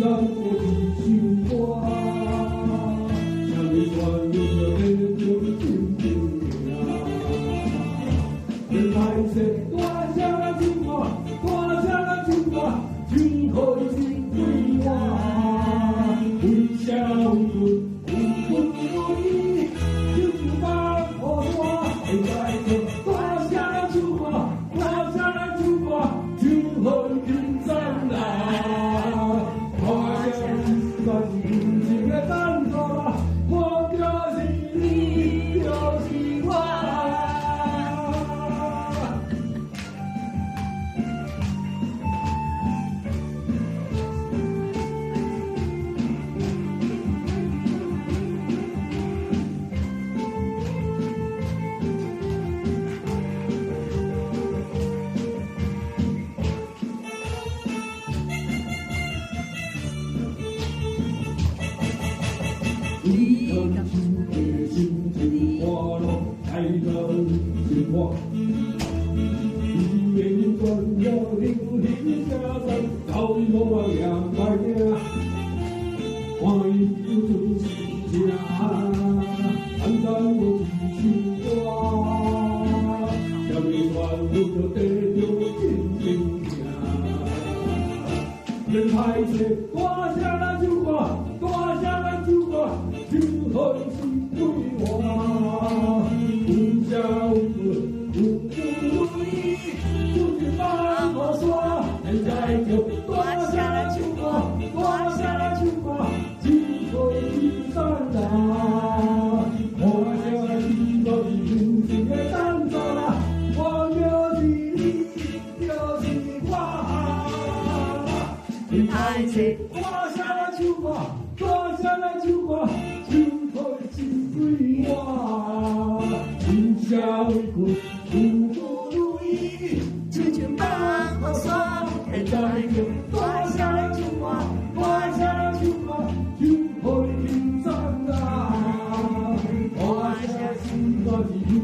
꽃이 지우고 향이 완전히 진진이야 내 발색多想来听话多想来听话今后心归我微笑不如意就把我说在这多想来听话多想来听话今后心在哪我心情的单纯，我就是你，就是我。你看心的心情花落，爱的情话。一眼转了零零加三，到底我200年。看伊就出心家，按照我的心话，像你传我就得有真情呀。人海间多下来就话，多下来就话。今后心归我，不想问，不如意，就是帮我说，现在就多下来就话，多下来就话，今后心上啦，我要一个平静的单走啦，我就是你，就是我，你爱谁？多下来就话，多下来就话。下为困，不如意，求求帮我说，现在就多下来就话，多下来就话，就会平常啊，我下心个的。